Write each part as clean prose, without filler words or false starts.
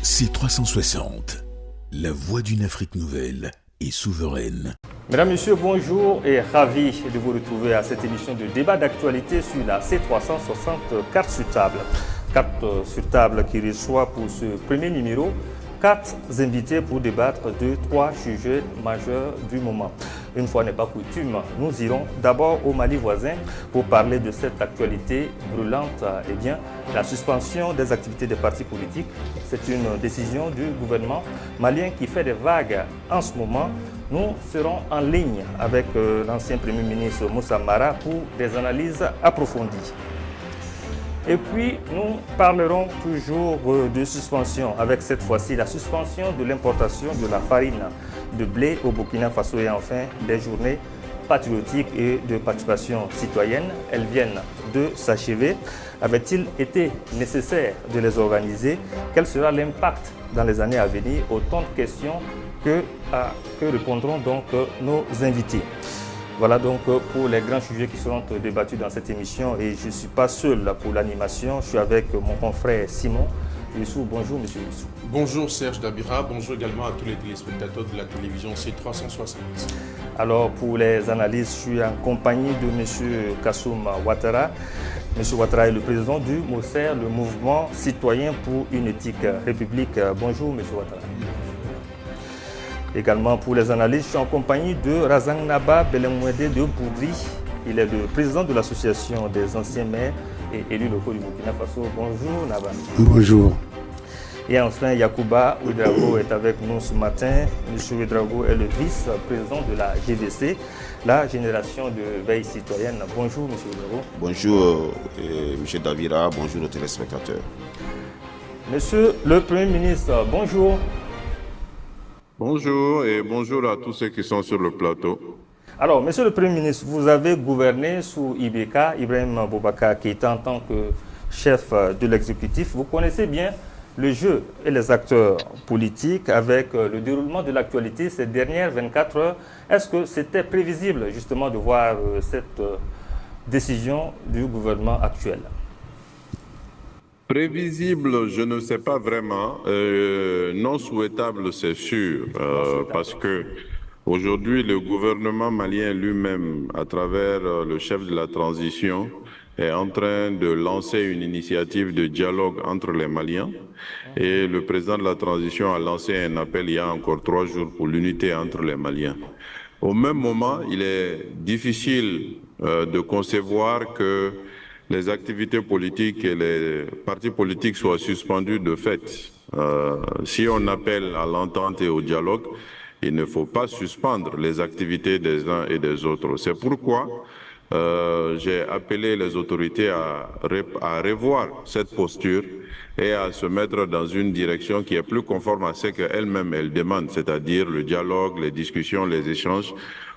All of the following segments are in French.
C360, la voix d'une Afrique nouvelle et souveraine. Mesdames, Messieurs, bonjour et ravi de vous retrouver à cette émission de débat d'actualité sur la C360 Carte sur table. Carte sur table qui reçoit pour ce premier numéro 4 invités pour débattre de 3 sujets majeurs du moment. Une fois n'est pas coutume, nous irons d'abord au Mali voisin pour parler de cette actualité brûlante. Eh bien, la suspension des activités des partis politiques, c'est une décision du gouvernement malien qui fait des vagues en ce moment. Nous serons en ligne avec l'ancien Premier ministre Moussa Mara pour des analyses approfondies. Et puis, nous parlerons toujours de suspension, avec cette fois-ci la suspension de l'importation de la farine de blé au Burkina Faso et enfin des journées patriotiques et de participation citoyenne. Elles viennent de s'achever. Avait-il été nécessaire de les organiser? Quel sera l'impact dans les années à venir? Autant de questions que répondront donc nos invités. Voilà donc pour les grands sujets qui seront débattus dans cette émission et je ne suis pas seul pour l'animation, je suis avec mon confrère Simon Youssou. Bonjour Monsieur Youssou. Bonjour Serge Dabira, bonjour également à tous les téléspectateurs de la télévision C360. Alors pour les analyses, je suis en compagnie de Monsieur Kassoum Ouattara. Monsieur Ouattara est le président du MOCER, le Mouvement Citoyen pour une éthique république. Bonjour Monsieur Ouattara. Également pour les analyses, je suis en compagnie de Razan Naba Belemouede de Boudri. Il est le président de l'association des anciens maires et élus locaux du Burkina Faso. Bonjour Naba. Bonjour. Et enfin, Yacouba Ouedraogo est avec nous ce matin. Monsieur Ouedraogo est le vice-président de la GVC, la Génération de Veille Citoyenne. Bonjour Monsieur Ouedraogo. Bonjour Monsieur Dabira, bonjour aux téléspectateurs. Monsieur le Premier ministre, bonjour. Bonjour et bonjour à tous ceux qui sont sur le plateau. Alors, Monsieur le Premier ministre, vous avez gouverné sous IBK, Ibrahim Boubacar Keïta, en tant que chef de l'exécutif. Vous connaissez bien le jeu et les acteurs politiques avec le déroulement de l'actualité ces dernières 24 heures. Est-ce que c'était prévisible justement de voir cette décision du gouvernement actuel? Prévisible, je ne sais pas vraiment. Non souhaitable, c'est sûr, parce que aujourd'hui, le gouvernement malien lui-même, à travers le chef de la transition, est en train de lancer une initiative de dialogue entre les Maliens. Et le président de la transition a lancé un appel il y a encore 3 jours pour l'unité entre les Maliens. Au même moment, il est difficile de concevoir que les activités politiques et les partis politiques soient suspendus de fait. Si on appelle à l'entente et au dialogue, il ne faut pas suspendre les activités des uns et des autres. C'est pourquoi j'ai appelé les autorités à revoir cette posture et à se mettre dans une direction qui est plus conforme à ce qu'elle-même elle demande, c'est-à-dire le dialogue, les discussions, les échanges,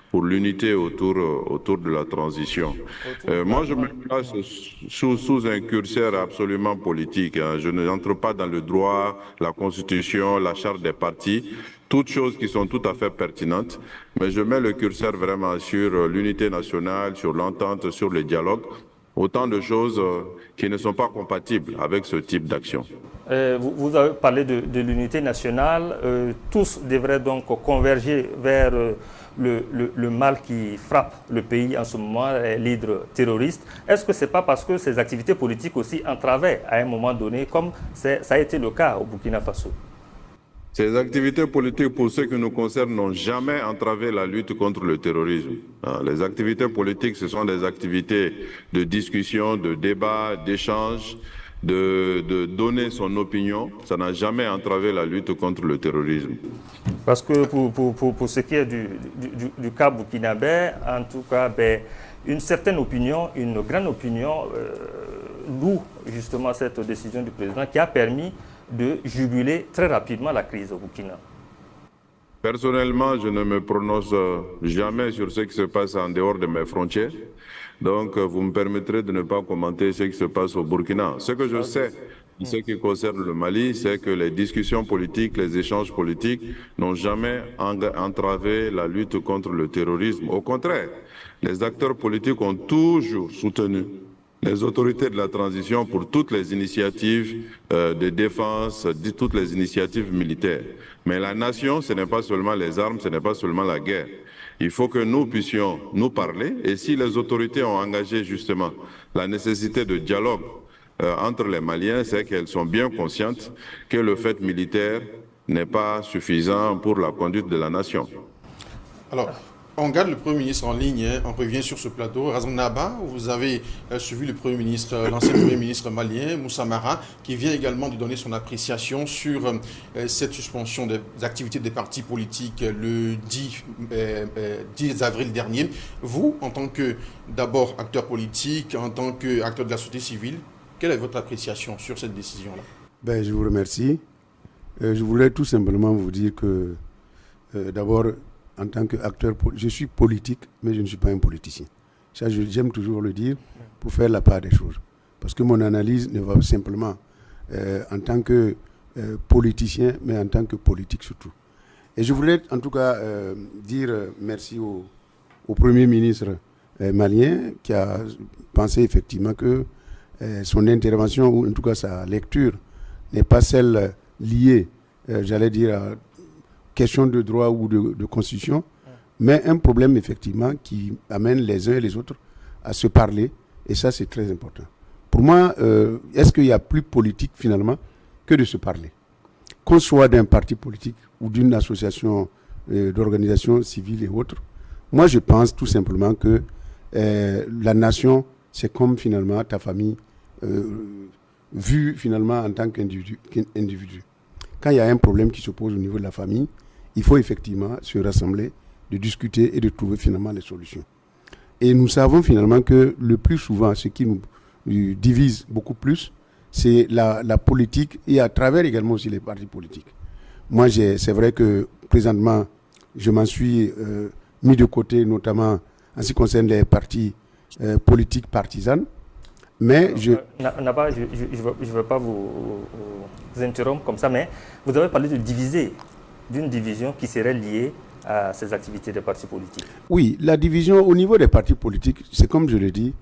pour l'unité autour de la transition. Moi, je me place sous un curseur absolument politique. Je n'entre pas dans le droit, la Constitution, la charte des partis, toutes choses qui sont tout à fait pertinentes, mais je mets le curseur vraiment sur l'unité nationale, sur l'entente, sur le dialogue, autant de choses qui ne sont pas compatibles avec ce type d'action. Vous avez parlé de l'unité nationale. Tous devraient donc converger vers le mal qui frappe le pays en ce moment, l'hydre terroriste. Est-ce que ce n'est pas parce que ces activités politiques aussi entravaient à un moment donné, comme ça a été le cas au Burkina Faso? Ces activités politiques, pour ce qui nous concerne, n'ont jamais entravé la lutte contre le terrorisme. Les activités politiques, ce sont des activités de discussion, de débat, d'échange, de donner son opinion. Ça n'a jamais entravé la lutte contre le terrorisme. Parce que pour ce qui est du cas burkinabé, en tout cas, une certaine opinion, une grande opinion, loue justement cette décision du président qui a permis de juguler très rapidement la crise au Burkina. Personnellement, je ne me prononce jamais sur ce qui se passe en dehors de mes frontières. Donc, vous me permettrez de ne pas commenter ce qui se passe au Burkina. Ce que je sais, en ce qui concerne le Mali, c'est que les discussions politiques, les échanges politiques n'ont jamais entravé la lutte contre le terrorisme. Au contraire, les acteurs politiques ont toujours soutenu les autorités de la transition pour toutes les initiatives de défense, toutes les initiatives militaires. Mais la nation, ce n'est pas seulement les armes, ce n'est pas seulement la guerre. Il faut que nous puissions nous parler, et si les autorités ont engagé justement la nécessité de dialogue entre les Maliens, c'est qu'elles sont bien conscientes que le fait militaire n'est pas suffisant pour la conduite de la nation. Alors, on garde le Premier ministre en ligne, hein. On revient sur ce plateau. Razan Naba, vous avez suivi le Premier ministre, l'ancien Premier ministre malien, Moussa Mara, qui vient également de donner son appréciation sur cette suspension des activités des partis politiques le 10 avril dernier. Vous, en tant que d'abord acteur politique, en tant qu'acteur de la société civile, quelle est votre appréciation sur cette décision-là? Je vous remercie. Je voulais tout simplement vous dire que d'abord, en tant qu'acteur, je suis politique, mais je ne suis pas un politicien. Ça, j'aime toujours le dire pour faire la part des choses. Parce que mon analyse ne va pas simplement en tant que politicien, mais en tant que politique surtout. Et je voulais en tout cas dire merci au Premier ministre malien qui a pensé effectivement que son intervention, ou en tout cas sa lecture, n'est pas celle liée, j'allais dire, à question de droit ou de constitution, mais un problème effectivement qui amène les uns et les autres à se parler, et ça c'est très important. Pour moi, est-ce qu'il y a plus politique finalement que de se parler? Qu'on soit d'un parti politique ou d'une association d'organisations civiles et autres, moi je pense tout simplement que la nation, c'est comme finalement ta famille, vue finalement en tant qu'individu. Quand il y a un problème qui se pose au niveau de la famille, il faut effectivement se rassembler, de discuter et de trouver finalement les solutions. Et nous savons finalement que le plus souvent, ce qui nous divise beaucoup plus, c'est la politique et à travers également aussi les partis politiques. Moi, c'est vrai que présentement, je m'en suis mis de côté, notamment en ce qui concerne les partis politiques partisans. Mais Naba, je ne veux pas vous interrompre comme ça, mais vous avez parlé de diviser, d'une division qui serait liée à ces activités des partis politiques. Oui, la division au niveau des partis politiques, c'est comme je l'ai dit,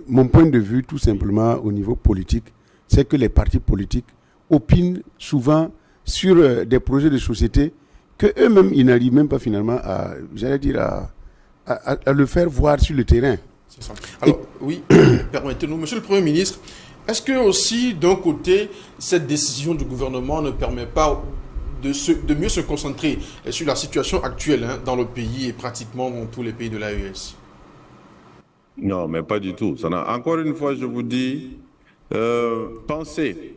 mon point de vue tout simplement au niveau politique, c'est que les partis politiques opinent souvent sur des projets de société que eux-mêmes, ils n'arrivent même pas finalement à, j'allais dire, à le faire voir sur le terrain. C'est ça. Alors, oui, permettez-nous, Monsieur le Premier ministre, est-ce que aussi, d'un côté, cette décision du gouvernement ne permet pas de mieux se concentrer sur la situation actuelle dans le pays et pratiquement dans tous les pays de l'AES? Non, mais pas du tout. Encore une fois, je vous dis, pensez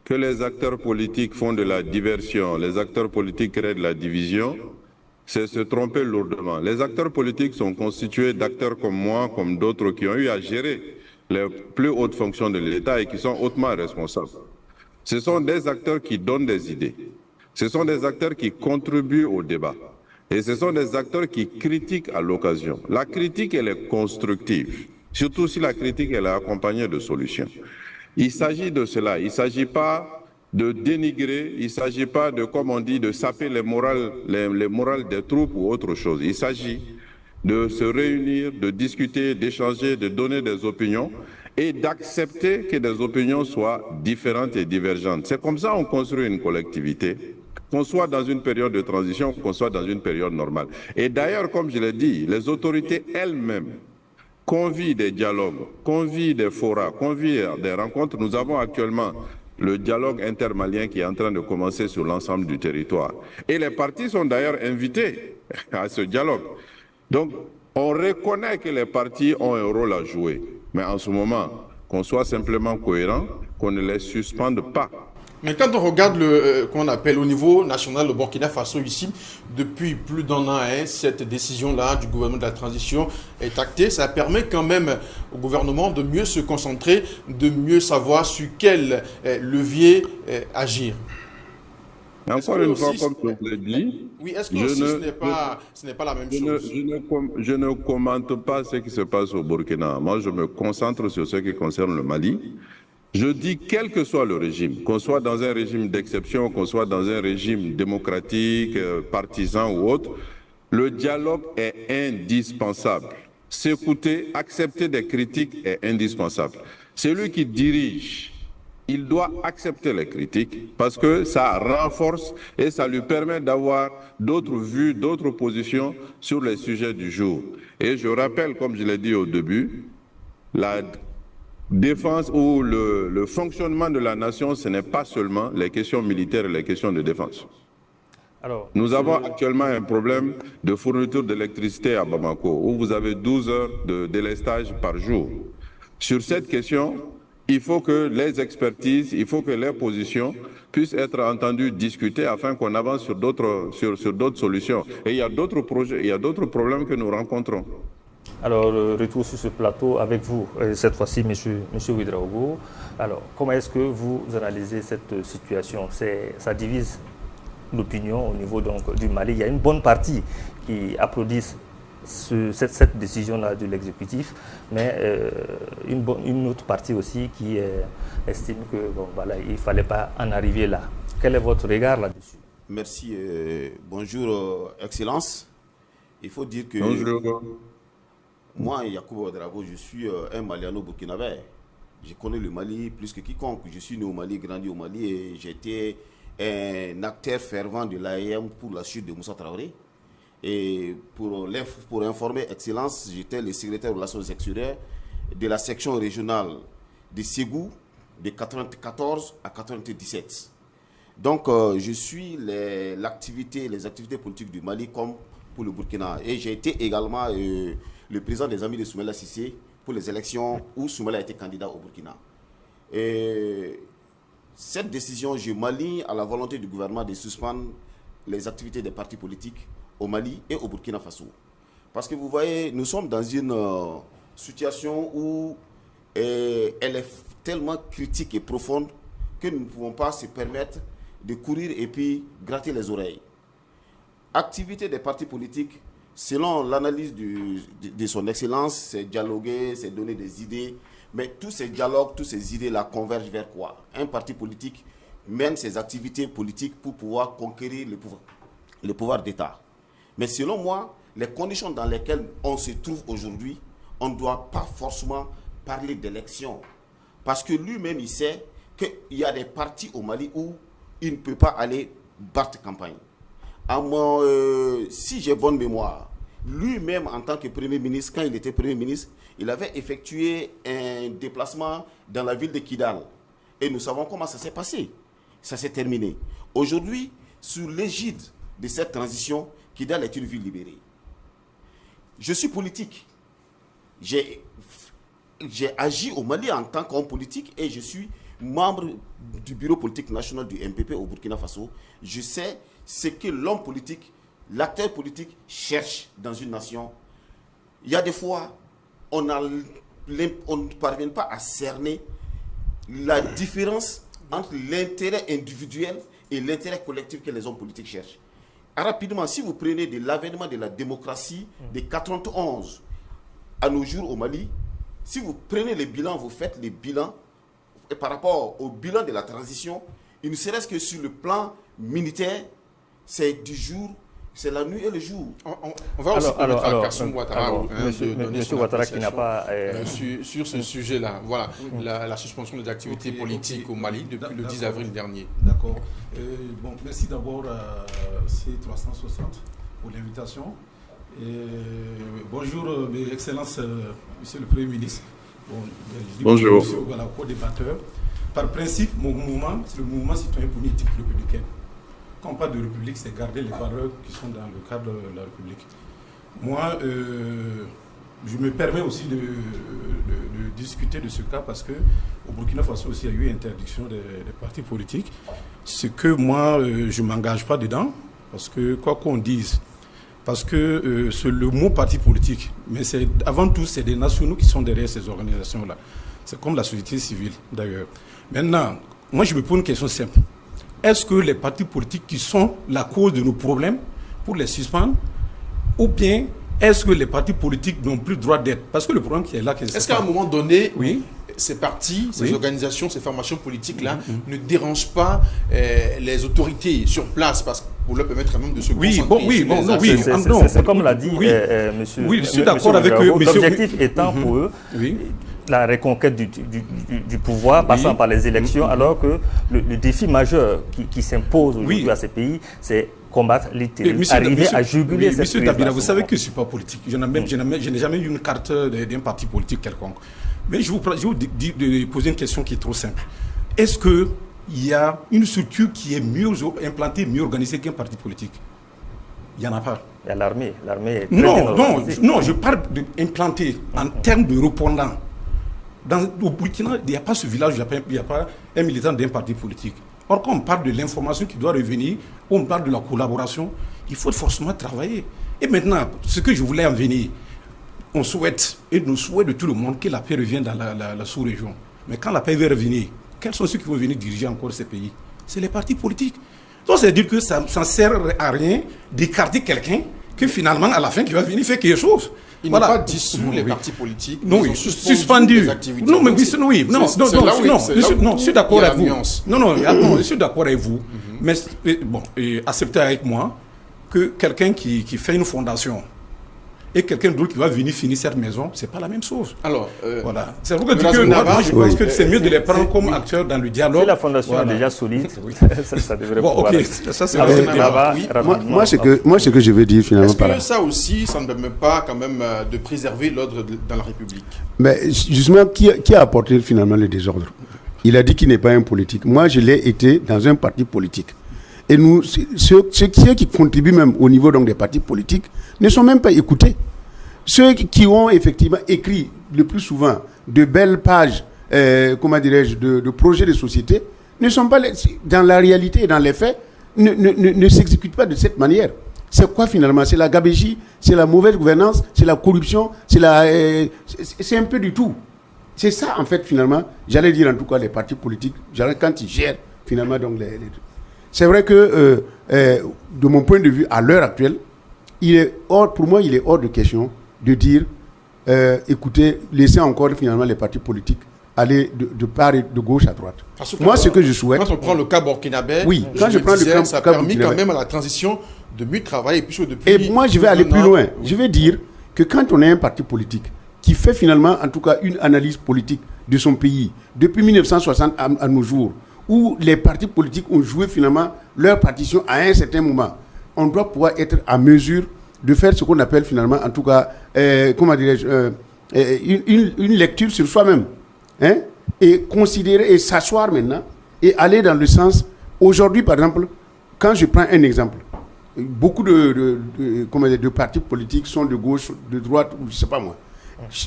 que les acteurs politiques font de la diversion, les acteurs politiques créent de la division, c'est se tromper lourdement. Les acteurs politiques sont constitués d'acteurs comme moi, comme d'autres qui ont eu à gérer les plus hautes fonctions de l'État et qui sont hautement responsables. Ce sont des acteurs qui donnent des idées. Ce sont des acteurs qui contribuent au débat. Et ce sont des acteurs qui critiquent à l'occasion. La critique, elle est constructive, surtout si la critique elle est accompagnée de solutions. Il s'agit de cela. Il ne s'agit pas de dénigrer, il ne s'agit pas de, comme on dit, de saper les morales des troupes ou autre chose. Il s'agit de se réunir, de discuter, d'échanger, de donner des opinions et d'accepter que des opinions soient différentes et divergentes. C'est comme ça qu'on construit une collectivité, qu'on soit dans une période de transition, qu'on soit dans une période normale. Et d'ailleurs, comme je l'ai dit, les autorités elles-mêmes convient des dialogues, convient des forats, convient des rencontres. Nous avons actuellement le dialogue intermalien qui est en train de commencer sur l'ensemble du territoire. Et les partis sont d'ailleurs invités à ce dialogue. Donc, on reconnaît que les partis ont un rôle à jouer. Mais en ce moment, qu'on soit simplement cohérent, qu'on ne les suspende pas. Mais quand on regarde qu'on appelle au niveau national le Burkina Faso ici, depuis plus d'un an, cette décision-là du gouvernement de la transition est actée. Ça permet quand même au gouvernement de mieux se concentrer, de mieux savoir sur quel levier agir. Encore une fois, comme je l'ai dit, oui, est-ce que ce n'est pas la même chose? Je ne commente pas ce qui se passe au Burkina. Moi, je me concentre sur ce qui concerne le Mali. Je dis, quel que soit le régime, qu'on soit dans un régime d'exception, qu'on soit dans un régime démocratique, partisan ou autre, le dialogue est indispensable. s'écouter, accepter des critiques est indispensable. Celui qui dirige, il doit accepter les critiques parce que ça renforce et ça lui permet d'avoir d'autres vues, d'autres positions sur les sujets du jour. Et je rappelle, comme je l'ai dit au début, la défense ou le fonctionnement de la nation, ce n'est pas seulement les questions militaires et les questions de défense. Alors, nous avons actuellement un problème de fourniture d'électricité à Bamako, où vous avez 12 heures de délestage par jour. Sur cette question, il faut que les expertises, il faut que les positions puissent être entendues, discutées, afin qu'on avance sur d'autres solutions. Et il y a d'autres projets, il y a d'autres problèmes que nous rencontrons. Alors, retour sur ce plateau avec vous, cette fois-ci, monsieur Ouedraogo. Alors, comment est-ce que vous analysez cette situation? Ça divise l'opinion au niveau donc, du Mali. Il y a une bonne partie qui applaudissent cette décision-là de l'exécutif, mais une autre partie aussi qui estime que il ne fallait pas en arriver là. Quel est votre regard là-dessus? Merci. Bonjour, Excellence. Il faut dire que bonjour. Moi, Yacoub Ouedraogo, je suis un Maliano-Burkinabé. Je connais le Mali plus que quiconque. Je suis né au Mali, grandi au Mali et j'étais un acteur fervent de l'AEM pour la chute de Moussa Traoré. Et pour informer Excellence, j'étais le secrétaire de relations extérieures de la section régionale de Ségou de 1994 à 1997. Donc, je suis les activités politiques du Mali comme pour le Burkina. Et j'ai été également le président des Amis de Soumaïla Cissé pour les élections où Soumaïla a été candidat au Burkina. Et cette décision, je m'aligne à la volonté du gouvernement de suspendre les activités des partis politiques au Mali et au Burkina Faso. Parce que vous voyez, nous sommes dans une situation où elle est tellement critique et profonde que nous ne pouvons pas se permettre de courir et puis gratter les oreilles. Activité des partis politiques, selon l'analyse de son excellence, c'est dialoguer, c'est donner des idées. Mais tous ces dialogues, toutes ces idées-là convergent vers quoi? Un parti politique mène ses activités politiques pour pouvoir conquérir le pouvoir d'État. Mais selon moi, les conditions dans lesquelles on se trouve aujourd'hui, on ne doit pas forcément parler d'élection. Parce que lui-même, il sait qu'il y a des partis au Mali où il ne peut pas aller battre campagne. Si j'ai bonne mémoire, lui-même en tant que Premier ministre, quand il était Premier ministre, il avait effectué un déplacement dans la ville de Kidal. Et nous savons comment ça s'est passé. Ça s'est terminé. Aujourd'hui, sous l'égide de cette transition, Kidal est une ville libérée. Je suis politique. J'ai agi au Mali en tant qu'homme politique et je suis membre du bureau politique national du MPP au Burkina Faso. Je sais ce que l'homme politique, l'acteur politique cherche dans une nation. Il y a des fois, on ne parvient pas à cerner la différence entre l'intérêt individuel et l'intérêt collectif que les hommes politiques cherchent. Rapidement, si vous prenez de l'avènement de la démocratie de 91 à nos jours au Mali, si vous prenez les bilans, vous faites les bilans, et par rapport au bilan de la transition, il ne serait-ce que sur le plan militaire, c'est du jour, c'est la nuit et le jour. On va aussi permettre à Kassoum Ouattara Monsieur Ouattara qui n'a pas... sur ce sujet-là, voilà, la suspension des activités politiques au Mali depuis le 10 avril dernier. D'accord. Merci d'abord à C360 pour l'invitation. Bonjour, Excellence, Monsieur le Premier ministre. Bonjour. Monsieur le co-débatteur. Par principe, mon mouvement, c'est le mouvement citoyen pour une éthique républicaine. Quand on parle de République, c'est garder les valeurs qui sont dans le cadre de la République. Moi, je me permets aussi de discuter de ce cas parce qu'au Burkina Faso aussi, il y a eu interdiction des partis politiques. Ce que moi, je ne m'engage pas dedans, parce que quoi qu'on dise, parce que c'est le mot parti politique, mais avant tout, c'est des nationaux qui sont derrière ces organisations-là. C'est comme la société civile, d'ailleurs. Maintenant, moi, je me pose une question simple. Est-ce que les partis politiques qui sont la cause de nos problèmes, pour les suspendre, ou bien est-ce que les partis politiques n'ont plus le droit d'être? Parce que le problème qui est là... Est-ce qu'à un moment donné, oui, ces partis, ces Oui. organisations, ces formations politiques-là ne dérangent pas les autorités sur place parce que pour leur permettre quand même de se concentrer sur les actions. C'est comme l'a dit Oui. monsieur. Oui, je suis monsieur d'accord avec Ouedraogo. monsieur. L'objectif étant pour eux Oui. la reconquête du pouvoir passant par les élections, alors que le défi majeur qui s'impose aujourd'hui à ces pays, c'est combattre les terroristes, arriver à juguler cette Monsieur crise. Dabila, vous savez que je ne suis pas politique. Je n'ai jamais eu une carte d'un parti politique quelconque. Mais je vous poser une question qui est trop simple. Est-ce qu'il y a une structure qui est mieux implantée, mieux organisée qu'un parti politique? Il n'y en a pas. Il y a l'armée. L'armée est très bien organisée. Non, je parle d'implanter en termes de répondants. Au Burkina, il n'y a pas ce village, il n'y a pas un militant d'un parti politique. Or, quand on parle de l'information qui doit revenir, on parle de la collaboration, il faut forcément travailler. Et maintenant, ce que je voulais en venir, on souhaite, et nous souhaitons de tout le monde, que la paix revienne dans la sous-région. Mais quand la paix va revenir, quels sont ceux qui vont venir diriger encore ces pays? C'est les partis politiques. Donc, c'est-à-dire que ça ne sert à rien d'écarter quelqu'un que finalement, à la fin, qui va venir faire quelque chose. Ils n'ont pas dissous les partis politiques. Non, oui, suspendu. Non, mais oui, non, je suis d'accord avec vous. Non, je suis d'accord avec vous. Mais bon, acceptez avec moi que quelqu'un qui fait une fondation et quelqu'un d'autre qui va venir finir cette maison, c'est pas la même chose. Alors, voilà. C'est pourquoi je pense que c'est mieux de les prendre comme acteurs dans le dialogue. Si la fondation est déjà solide, ça devrait pouvoir. Ok, ça c'est moi, ce que je veux dire finalement par là. Est-ce que ça aussi, ça ne permet pas quand même de préserver l'ordre dans la République? Mais justement, qui a apporté finalement le désordre? Il a dit qu'il n'est pas un politique. Moi, je l'ai été dans un parti politique. Et nous, ceux qui contribuent même au niveau donc, des partis politiques ne sont même pas écoutés. Ceux qui ont effectivement écrit le plus souvent de belles pages, comment dirais-je, de projets de société, ne sont pas dans la réalité et dans les faits, ne s'exécutent pas de cette manière. C'est quoi finalement? C'est la gabegie, c'est la mauvaise gouvernance, c'est la corruption, c'est un peu du tout. C'est ça en fait finalement, j'allais dire en tout cas les partis politiques, quand ils gèrent finalement donc les c'est vrai que, de mon point de vue, à l'heure actuelle, pour moi, il est hors de question de dire, écoutez, laissez encore finalement les partis politiques aller de part et de gauche à droite. Moi, ce que je souhaite... Quand on prend le cas burkinabé, oui, quand je prends le cas ça a permis quand même à la transition de mieux travailler. Puisque depuis et moi, je vais aller plus loin. Je vais dire que quand on est un parti politique qui fait finalement, en tout cas, une analyse politique de son pays, depuis 1960 à nos jours, où les partis politiques ont joué finalement leur partition à un certain moment, on doit pouvoir être en mesure de faire ce qu'on appelle finalement, en tout cas, comment dirais-je, une lecture sur soi-même, hein, et considérer et s'asseoir maintenant et aller dans le sens. Aujourd'hui, par exemple, quand je prends un exemple, beaucoup de partis politiques sont de gauche, de droite, ou je ne sais pas moi.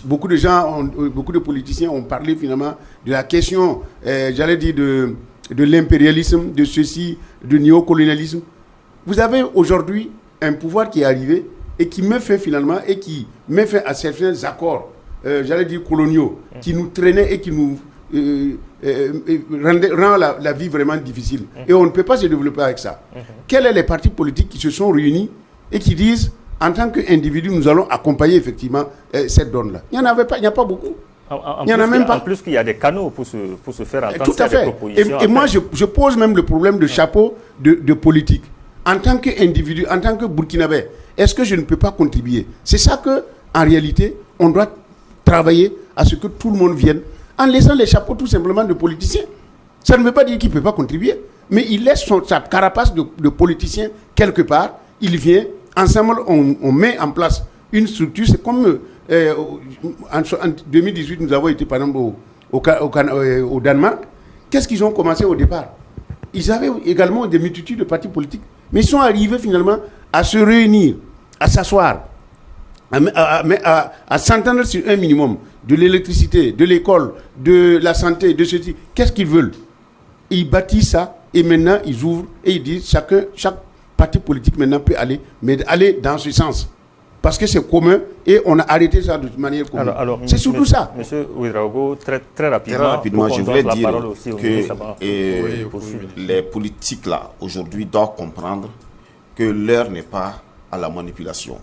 Beaucoup de gens, beaucoup de politiciens ont parlé finalement de la question, j'allais dire, de l'impérialisme, de ceci, du néocolonialisme. Vous avez aujourd'hui un pouvoir qui est arrivé et qui met fin finalement et qui met fin à certains accords, j'allais dire coloniaux, qui nous traînaient et qui nous rend la vie vraiment difficile. Et on ne peut pas se développer avec ça. Quels sont les partis politiques qui se sont réunis et qui disent, en tant qu'individu, nous allons accompagner effectivement cette donne-là? Il n'y en avait pas, il n'y a pas beaucoup. Il n'y en a même pas. En plus qu'il y a des canaux pour se faire entendre. Tout à fait. Et moi, je pose même le problème de chapeau de politique. En tant qu'individu, en tant que Burkinabé, est-ce que je ne peux pas contribuer? C'est ça que, en réalité, on doit travailler à ce que tout le monde vienne en laissant les chapeaux tout simplement de politiciens. Ça ne veut pas dire qu'il ne peut pas contribuer, mais il laisse sa carapace de politicien quelque part, il vient, ensemble on met en place une structure. C'est comme en 2018, nous avons été par exemple au Danemark. Qu'est-ce qu'ils ont commencé au départ? Ils avaient également des multitudes de partis politiques, mais ils sont arrivés finalement à se réunir, à s'asseoir, à s'entendre sur un minimum de l'électricité, de l'école, de la santé, de ceci. Qu'est-ce qu'ils veulent? Ils bâtissent ça et maintenant ils ouvrent et ils disent chaque parti politique maintenant peut aller, mais aller dans ce sens. Parce que c'est commun et on a arrêté ça de manière commune. C'est surtout ça. Monsieur Ouedraogo, très rapidement, je voulais dire que les politiques là, aujourd'hui, doivent comprendre que l'heure n'est pas à la manipulation.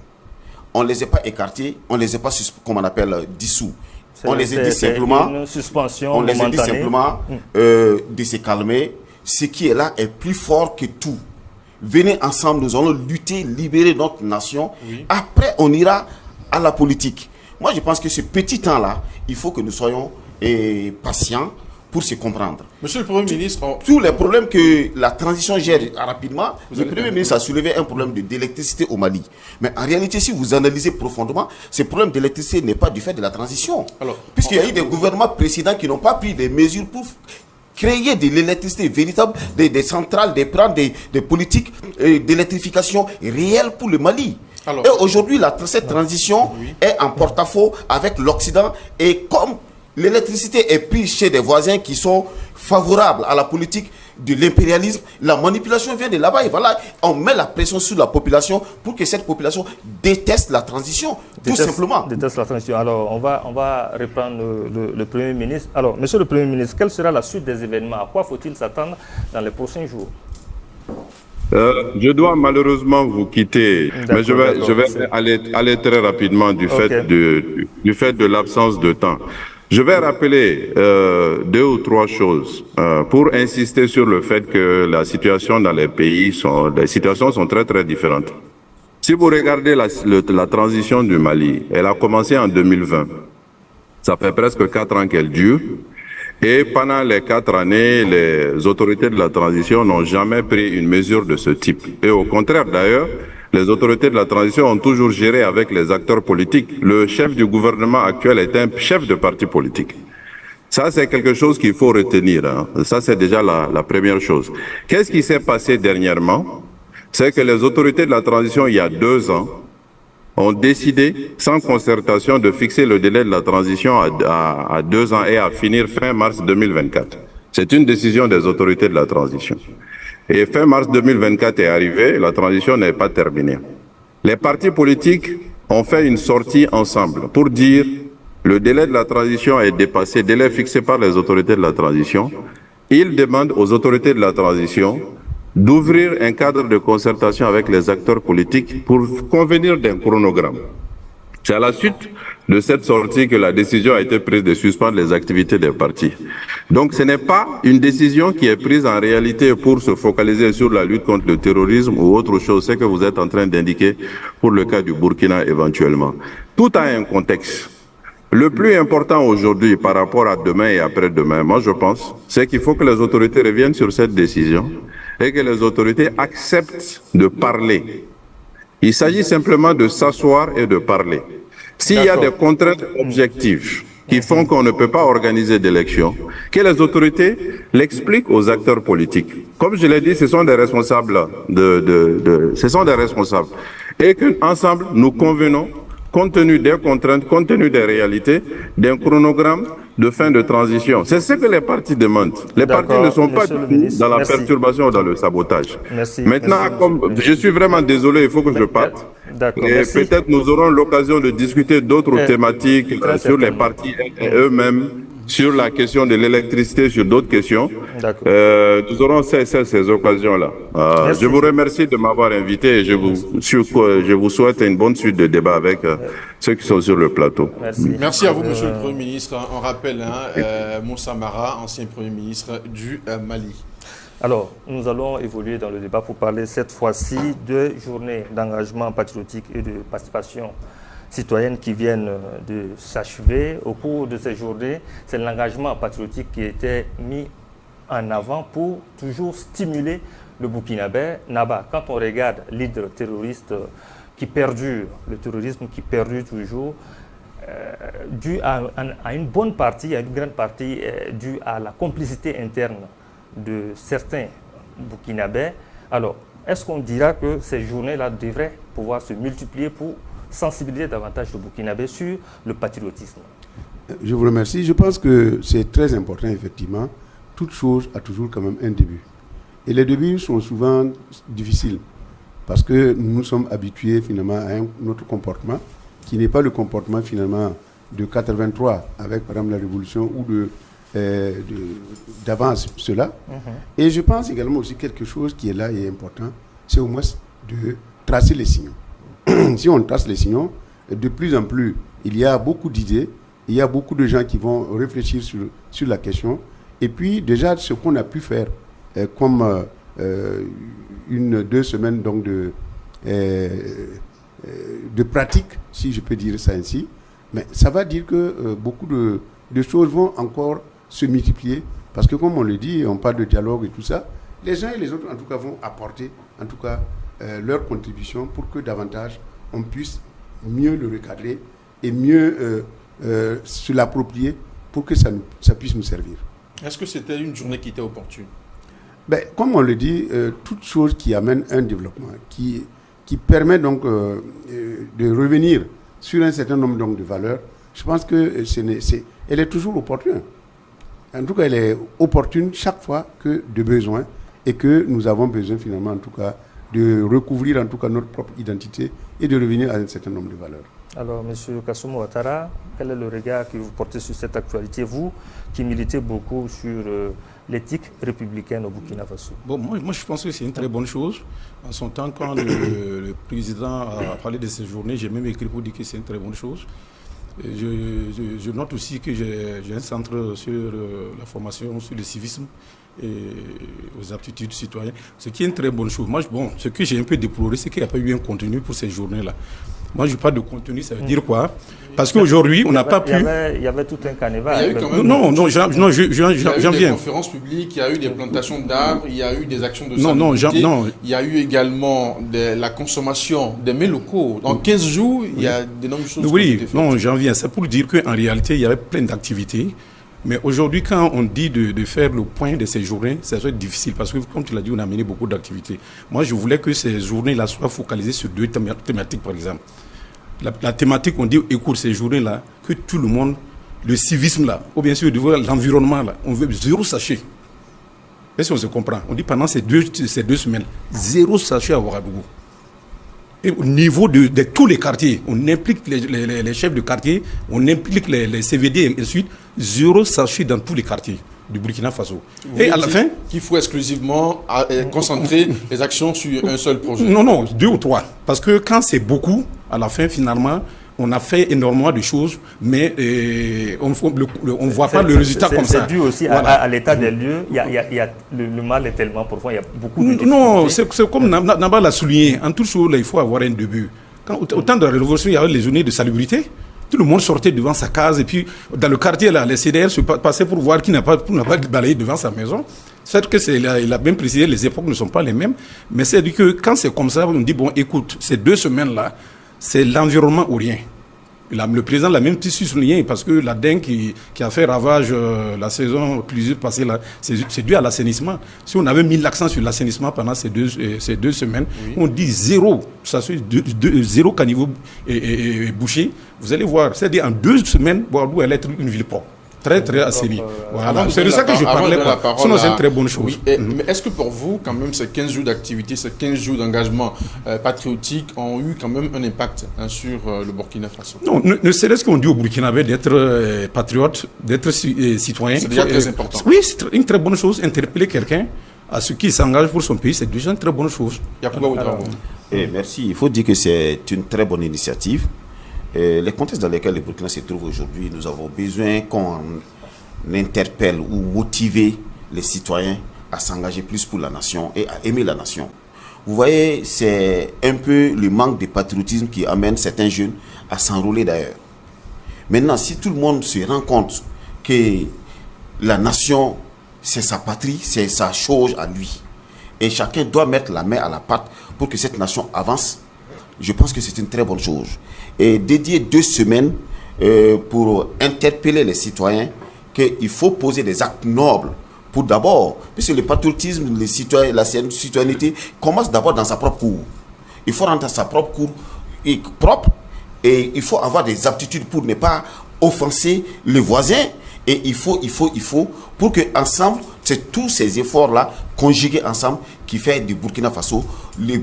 On ne les a pas écartés, on ne les a pas, comme on appelle, dissous. On les a dit simplement, une suspension on les a dit momentanée. simplement de se calmer. Ce qui est là est plus fort que tout. Venez ensemble, nous allons lutter, libérer notre nation. Oui. Après, on ira à la politique. Moi, je pense que ce petit temps-là, il faut que nous soyons patients pour se comprendre. Monsieur le Premier ministre... Tous les problèmes que la transition gère rapidement, le Premier ministre a soulevé un problème d'électricité au Mali. Mais en réalité, si vous analysez profondément, ce problème d'électricité n'est pas du fait de la transition. Puisqu'il y a eu des gouvernements précédents qui n'ont pas pris des mesures pour créer de l'électricité véritable, des centrales, des politiques d'électrification réelles pour le Mali. Et aujourd'hui, cette transition est en porte-à-faux avec l'Occident. Et comme l'électricité est prise chez des voisins qui sont favorables à la politique de l'impérialisme, la manipulation vient de là-bas. Et voilà, on met la pression sur la population pour que cette population déteste la transition, tout simplement. Déteste la transition. Alors, on va reprendre le Premier ministre. Alors, Monsieur le Premier ministre, quelle sera la suite des événements? À quoi faut-il s'attendre dans les prochains jours? Je dois malheureusement vous quitter, mais je vais aller très rapidement du fait de l'absence de temps. Je vais rappeler 2 ou 3 choses pour insister sur le fait que la situation dans les pays les situations sont très très différentes. Si vous regardez la transition du Mali, elle a commencé en 2020. Ça fait presque 4 ans qu'elle dure. Et pendant les 4 années, les autorités de la transition n'ont jamais pris une mesure de ce type. Et au contraire d'ailleurs, les autorités de la transition ont toujours géré avec les acteurs politiques. Le chef du gouvernement actuel est un chef de parti politique. Ça, c'est quelque chose qu'il faut retenir. Hein. Ça, c'est déjà la première chose. Qu'est-ce qui s'est passé dernièrement? C'est que les autorités de la transition, il y a 2 ans, ont décidé, sans concertation, de fixer le délai de la transition à 2 ans et à finir fin mars 2024. C'est une décision des autorités de la transition. Et fin mars 2024 est arrivé, la transition n'est pas terminée. Les partis politiques ont fait une sortie ensemble pour dire le délai de la transition est dépassé, délai fixé par les autorités de la transition. Ils demandent aux autorités de la transition d'ouvrir un cadre de concertation avec les acteurs politiques pour convenir d'un chronogramme. C'est à la suite de cette sortie que la décision a été prise de suspendre les activités des partis. Donc ce n'est pas une décision qui est prise en réalité pour se focaliser sur la lutte contre le terrorisme ou autre chose, c'est que vous êtes en train d'indiquer pour le cas du Burkina éventuellement. Tout a un contexte. Le plus important aujourd'hui par rapport à demain et après-demain, moi je pense, c'est qu'il faut que les autorités reviennent sur cette décision et que les autorités acceptent de parler. Il s'agit simplement de s'asseoir et de parler. S'il y a des contraintes objectives qui font qu'on ne peut pas organiser d'élections, que les autorités l'expliquent aux acteurs politiques. Comme je l'ai dit, ce sont des responsables ce sont des responsables. Et qu'ensemble, nous convenons, compte tenu des contraintes, compte tenu des réalités, d'un chronogramme de fin de transition. C'est ce que les partis demandent. Les partis ne sont pas dans la perturbation ou dans le sabotage. Maintenant, comme je suis vraiment désolé, il faut que je parte. Et peut-être nous aurons l'occasion de discuter d'autres thématiques sur les partis eux-mêmes, sur la question de l'électricité, sur d'autres questions. Nous aurons ces occasions-là. Je vous remercie de m'avoir invité et je vous souhaite une bonne suite de débat avec ceux qui sont sur le plateau. Merci à vous, Monsieur le Premier ministre. On rappelle Moussa Mara, ancien Premier ministre du Mali. Alors, nous allons évoluer dans le débat pour parler cette fois-ci de journées d'engagement patriotique et de participation citoyennes qui viennent de s'achever. Au cours de ces journées, c'est l'engagement patriotique qui était mis en avant pour toujours stimuler le Burkinabé. Naba, quand on regarde l'hydre terroriste qui perdure, le terrorisme qui perdure toujours, dû à une bonne partie, à une grande partie, dû à la complicité interne de certains Burkinabés. Alors, est-ce qu'on dira que ces journées-là devraient pouvoir se multiplier pour sensibiliser davantage le Burkinabé sur le patriotisme? Je vous remercie. Je pense que c'est très important, effectivement. Toute chose a toujours quand même un début. Et les débuts sont souvent difficiles parce que nous sommes habitués finalement à un autre comportement qui n'est pas le comportement finalement de 83 avec par exemple la Révolution ou d'avant cela. Et je pense également aussi quelque chose qui est là et important, c'est au moins de tracer les signaux. Si on trace les signaux, de plus en plus, il y a beaucoup d'idées il y a beaucoup de gens qui vont réfléchir sur la question. Et puis, déjà, ce qu'on a pu faire, comme 2 semaines donc, de pratique, si je peux dire ça ainsi, mais ça va dire que beaucoup de choses vont encore se multiplier. Parce que, comme on le dit, on parle de dialogue et tout ça, les uns et les autres, en tout cas, vont apporter, en tout cas, leur contribution pour que davantage on puisse mieux le recadrer et mieux se l'approprier pour que ça puisse nous servir. Est-ce que c'était une journée qui était opportune? Comme on le dit, toute chose qui amène un développement, qui permet donc de revenir sur un certain nombre donc, de valeurs, je pense que elle est toujours opportune. En tout cas, elle est opportune chaque fois que de besoin et que nous avons besoin finalement, en tout cas, de recouvrir en tout cas notre propre identité et de revenir à un certain nombre de valeurs. Alors, M. Kassoum Ouattara, quel est le regard que vous portez sur cette actualité, vous qui militez beaucoup sur l'éthique républicaine au Burkina Faso? Bon, moi, je pense que c'est une très bonne chose. En son temps, quand le président a parlé de ces journées, j'ai même écrit pour dire que c'est une très bonne chose. Je note aussi que j'ai un centre sur la formation, sur le civisme et aux aptitudes citoyennes, ce qui est une très bonne chose. Moi, ce que j'ai un peu déploré, c'est qu'il n'y a pas eu un contenu pour ces journées-là. Moi, je parle de contenu, ça veut dire quoi? Parce qu'aujourd'hui, on n'a pas pu... Il y avait tout un carnaval. Il y a eu quand même j'en viens. Il y a eu des conférences publiques, il y a eu des plantations d'arbres, il y a eu des actions de salubrité. Il y a eu également la consommation des mets locaux. En 15 jours, il y a d'énormes choses qui ont été faites. Non, j'en viens. C'est pour dire qu'en réalité, il y avait plein d'activités. Mais aujourd'hui, quand on dit de faire le point de ces journées, ça va être difficile parce que, comme tu l'as dit, on a mené beaucoup d'activités. Moi, je voulais que ces journées-là soient focalisées sur 2 thématiques, par exemple. La thématique, on dit, écoute, ces journées-là, que tout le monde, le civisme là, ou bien sûr, l'environnement là, on veut 0 sachet. Est-ce qu'on se comprend? On dit pendant ces deux semaines, 0 sachet à Ouagadougou. Et au niveau de tous les quartiers, on implique les chefs de quartier, on implique les CVD et ainsi de suite, 0 sachet dans tous les quartiers du Burkina Faso. Et à la fin, qu'il faut exclusivement concentrer les actions sur un seul projet. Non, 2 ou 3. Parce que quand c'est beaucoup, à la fin, finalement, on a fait énormément de choses, mais on ne voit pas le résultat comme ça. C'est dû aussi à l'état des lieux. Le mal est tellement profond, il y a beaucoup de difficultés. Non, c'est comme Naba l'a souligné. En toute chose, il faut avoir un début. Au temps de la Révolution, il y avait les journées de salubrité. Tout le monde sortait devant sa case et puis dans le quartier, là, les CDR se passaient pour voir qui n'a pas balayé devant sa maison. C'est que il a bien précisé, les époques ne sont pas les mêmes, mais c'est que quand c'est comme ça, on dit, bon, écoute, ces 2 semaines-là, c'est l'environnement ou rien. Le président l'a même souligné parce que la dengue qui a fait ravage la saison plusieurs passée là, c'est dû à l'assainissement. Si on avait mis l'accent sur l'assainissement pendant ces deux semaines, oui. On dit 0, ça fait 0 caniveau et bouché. Vous allez voir, c'est-à-dire en 2 semaines, Ouagadougou allait être une ville propre. Très, très assainie. Voilà. C'est de ça que je parlais. Sinon, c'est une très bonne chose. Oui. Mais est-ce que pour vous, quand même, ces 15 jours d'activité, ces 15 jours d'engagement patriotique ont eu quand même un impact sur le Burkina Faso? Non, ne serait-ce qu'on dit au Burkinabé d'être patriote, d'être citoyen. C'est déjà très important. Oui, c'est une très bonne chose. Interpeller quelqu'un à ce qui s'engage pour son pays, c'est déjà une très bonne chose. Merci. Il faut dire que c'est une très bonne initiative. Les contextes dans lesquels le Burkina se trouve aujourd'hui, nous avons besoin qu'on interpelle ou motive les citoyens à s'engager plus pour la nation et à aimer la nation. Vous voyez, c'est un peu le manque de patriotisme qui amène certains jeunes à s'enrôler d'ailleurs. Maintenant, si tout le monde se rend compte que la nation, c'est sa patrie, c'est sa chose à lui, et chacun doit mettre la main à la pâte pour que cette nation avance, je pense que c'est une très bonne chose. Et dédier 2 semaines pour interpeller les citoyens qu'il faut poser des actes nobles pour d'abord, puisque le patriotisme, la citoyenneté commence d'abord dans sa propre cour. Il faut rendre sa propre cour propre et il faut avoir des aptitudes pour ne pas offenser le voisin. Et il faut, pour que ensemble, c'est tous ces efforts-là conjugués ensemble qui fait du Burkina Faso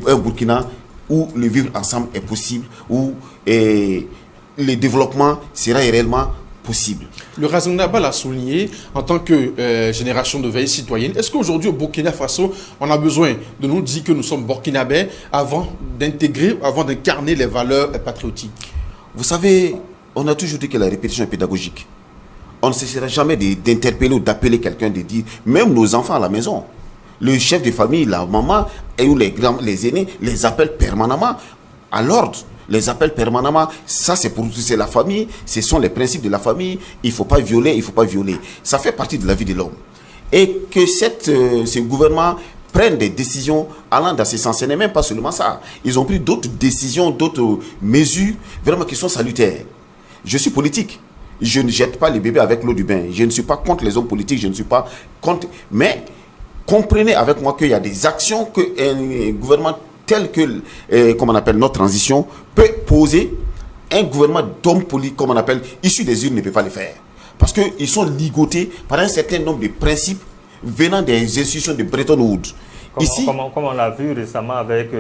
un Burkina où le vivre ensemble est possible, où le développement sera réellement possible. Le Razan Naba l'a souligné en tant que génération de veille citoyenne. Est-ce qu'aujourd'hui au Burkina Faso, on a besoin de nous dire que nous sommes burkinabés avant d'intégrer, avant d'incarner les valeurs patriotiques? Vous savez, On a toujours dit que la répétition est pédagogique. On ne cessera jamais d'interpeller ou d'appeler quelqu'un, de dire, même nos enfants à la maison, le chef de famille, la maman, et ou les aînés, les appellent permanemment à l'ordre. Les appellent permanemment, ça c'est la famille, ce sont les principes de la famille, il ne faut pas violer, il ne faut pas violer. Ça fait partie de la vie de l'homme. Et que ce gouvernement prenne des décisions allant dans ce sens, ce n'est même pas seulement ça. Ils ont pris d'autres décisions, d'autres mesures, vraiment qui sont salutaires. Je suis politique. Je ne jette pas les bébés avec l'eau du bain. Je ne suis pas contre les hommes politiques, je ne suis pas contre... Mais comprenez avec moi qu'il y a des actions qu'un gouvernement tel que, comme on appelle, notre transition, peut poser. Un gouvernement d'hommes politiques, comme on appelle, issus des urnes, ne peut pas le faire. Parce qu'ils sont ligotés par un certain nombre de principes venant des institutions de Bretton Woods. Comme on l'a vu récemment avec